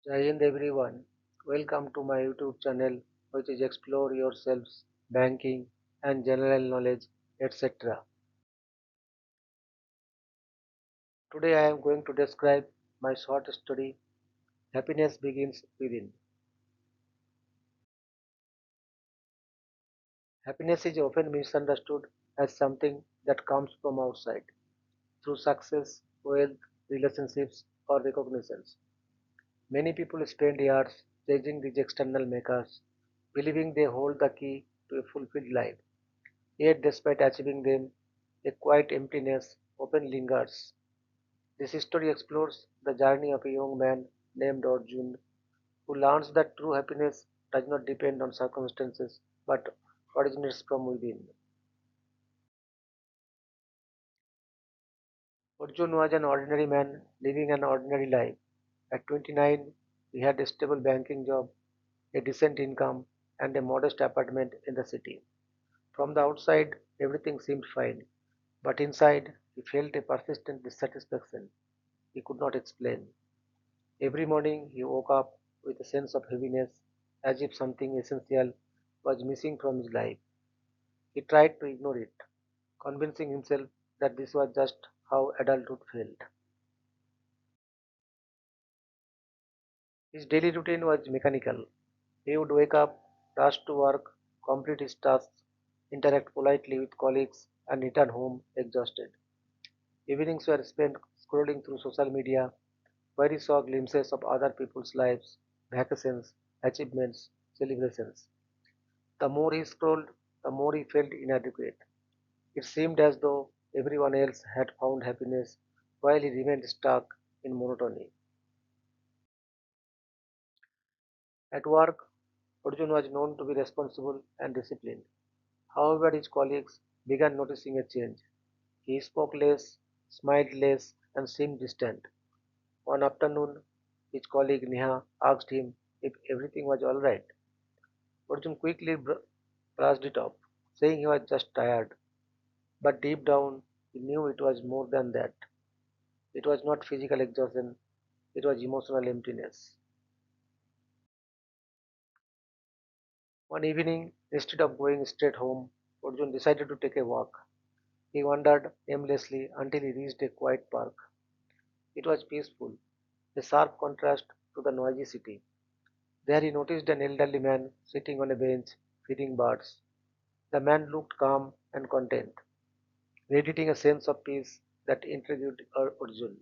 Jai Hind everyone. Welcome to my YouTube channel, which is Explore Yourselves, Banking and General Knowledge, etc. Today I am going to describe my short story, Happiness Begins Within. Happiness is often misunderstood as something that comes from outside, through success, wealth, relationships, or recognitions. Many people spend years chasing these external makers, believing they hold the key to a fulfilled life. Yet, despite achieving them, a quiet emptiness often lingers. This story explores the journey of a young man named Arjun who learns that true happiness does not depend on circumstances but originates from within. Arjun was an ordinary man living an ordinary life. At 29, he had a stable banking job, a decent income, and a modest apartment in the city. From the outside, everything seemed fine, but inside, he felt a persistent dissatisfaction he could not explain. Every morning he woke up with a sense of heaviness, as if something essential was missing from his life. He tried to ignore it, convincing himself that this was just how adulthood felt. His daily routine was mechanical. He would wake up, rush to work, complete his tasks, interact politely with colleagues, and return home exhausted. Evenings were spent scrolling through social media, where he saw glimpses of other people's lives, vacations, achievements, celebrations. The more he scrolled, the more he felt inadequate. It seemed as though everyone else had found happiness while he remained stuck in monotony. At work, Arjun was known to be responsible and disciplined. However, his colleagues began noticing a change. He spoke less, smiled less, and seemed distant. One afternoon, his colleague Neha asked him if everything was alright. Arjun quickly brushed it off, saying he was just tired. But deep down, he knew it was more than that. It was not physical exhaustion, it was emotional emptiness. One evening, instead of going straight home, Arjun decided to take a walk. He wandered aimlessly until he reached a quiet park. It was peaceful, a sharp contrast to the noisy city. There he noticed an elderly man sitting on a bench feeding birds. The man looked calm and content, radiating a sense of peace that intrigued Arjun.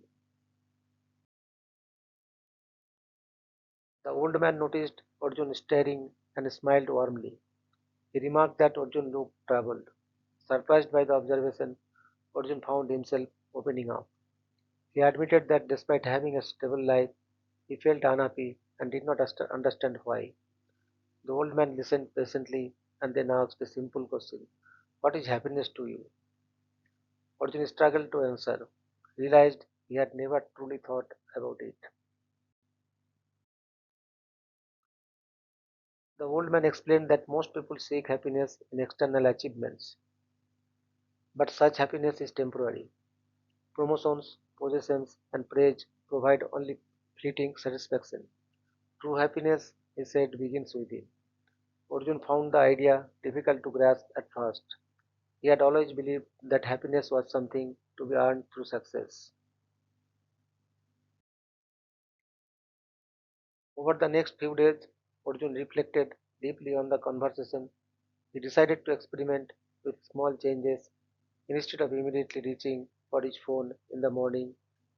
The old man noticed Arjun staring and smiled warmly. He remarked that Arjun looked troubled. Surprised by the observation, Arjun found himself opening up. He admitted that despite having a stable life, he felt unhappy and did not understand why. The old man listened patiently and then asked a simple question: "What is happiness to you?" Arjun struggled to answer, realized he had never truly thought about it. The old man explained that most people seek happiness in external achievements, but such happiness is temporary. Promotions, possessions, and praise provide only fleeting satisfaction. True happiness, he said, begins within. Arjun found the idea difficult to grasp at first. He had always believed that happiness was something to be earned through success. Over the next few days, Arjun reflected deeply on the conversation. He decided to experiment with small changes. Instead of immediately reaching for his phone in the morning,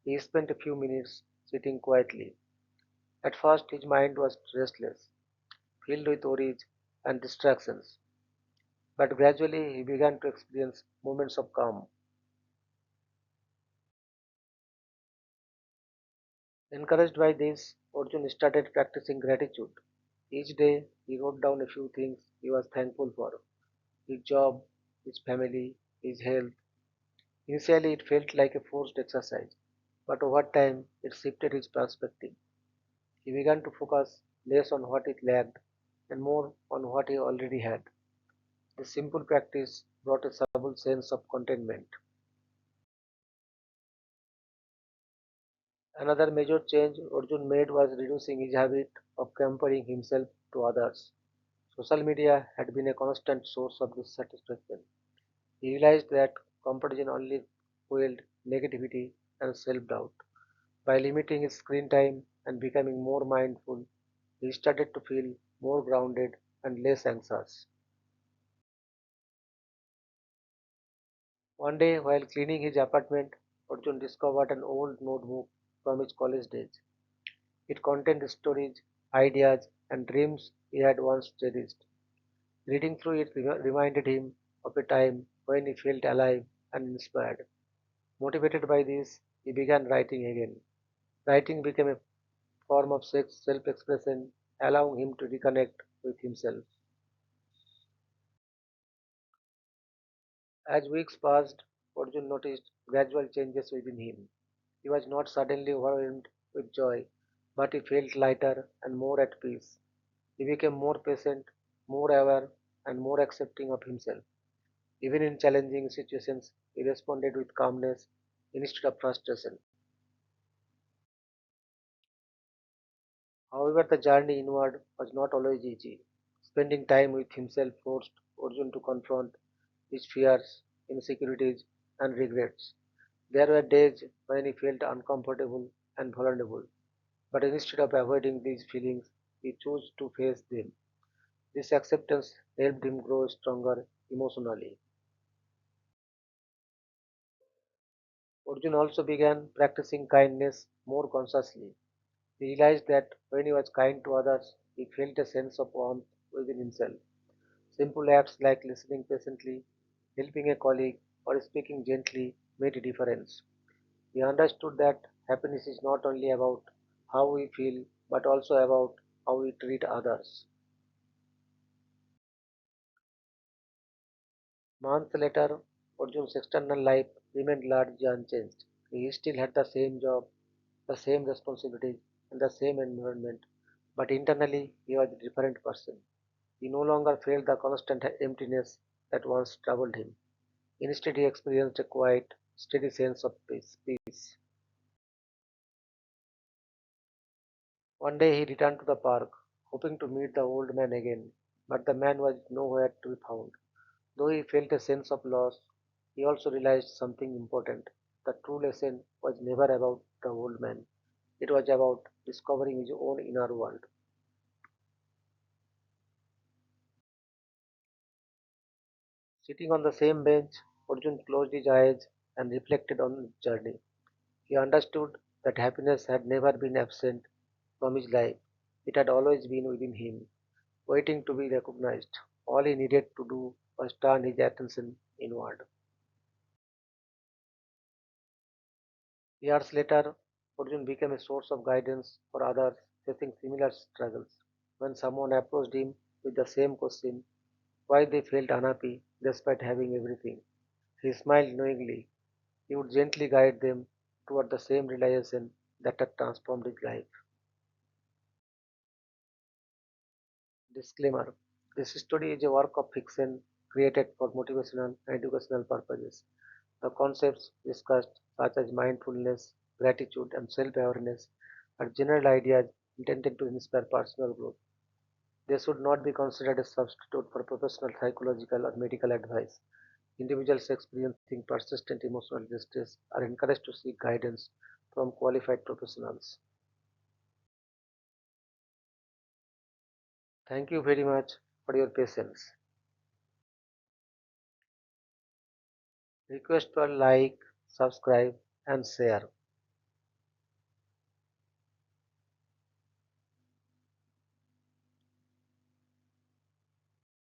he spent a few minutes sitting quietly. At first, his mind was restless, filled with worries and distractions, but gradually he began to experience moments of calm. Encouraged by this, Arjun started practicing gratitude. Each day, he wrote down a few things he was thankful for: his job, his family, his health. Initially, it felt like a forced exercise, but over time, it shifted his perspective. He began to focus less on what it lacked and more on what he already had. This simple practice brought a subtle sense of contentment. Another major change Arjun made was reducing his habit of comparing himself to others. Social media had been a constant source of dissatisfaction. He realized that comparison only fueled negativity and self doubt. By limiting his screen time and becoming more mindful, he started to feel more grounded and less anxious. One day, while cleaning his apartment, Arjun discovered an old notebook from his college days. It contained stories, ideas, and dreams he had once cherished. Reading through it reminded him of a time when he felt alive and inspired. Motivated by this, he began writing again. Writing became a form of self expression, allowing him to reconnect with himself. As weeks passed, Arjun noticed gradual changes within him. He was not suddenly overwhelmed with joy, but he felt lighter and more at peace. He became more patient, more aware, and more accepting of himself. Even in challenging situations, he responded with calmness instead of frustration. However, the journey inward was not always easy. Spending time with himself forced Arjun to confront his fears, insecurities, and regrets. There were days when he felt uncomfortable and vulnerable, but instead of avoiding these feelings, he chose to face them. This acceptance helped him grow stronger emotionally. Arjun also began practicing kindness more consciously. He realized that when he was kind to others, he felt a sense of warmth within himself. Simple acts like listening patiently, helping a colleague, or speaking gently made a difference. He understood that happiness is not only about how we feel, but also about how we treat others. Months later, Arjun's external life remained largely unchanged. He still had the same job, the same responsibilities, and the same environment, but internally he was a different person. He no longer felt the constant emptiness that once troubled him. Instead, he experienced a quiet, steady sense of peace. One day he returned to the park, hoping to meet the old man again, but the man was nowhere to be found. Though he felt a sense of loss, he also realized something important. The true lesson was never about the old man, it was about discovering his own inner world. Sitting on the same bench, Arjun closed his eyes and reflected on his journey. He understood that happiness had never been absent from his life, it had always been within him, waiting to be recognized. All he needed to do was turn his attention inward. Years later, Arjun became a source of guidance for others facing similar struggles. When someone approached him with the same question, why they felt unhappy despite having everything, he smiled knowingly. He would gently guide them toward the same realization that had transformed his life. Disclaimer: this story is a work of fiction created for motivational and educational purposes. The concepts discussed, such as mindfulness, gratitude, and self awareness, are general ideas intended to inspire personal growth. They should not be considered a substitute for professional psychological or medical advice. Individuals experiencing persistent emotional distress are encouraged to seek guidance from qualified professionals. Thank you very much for your patience. Request for like, subscribe, and share.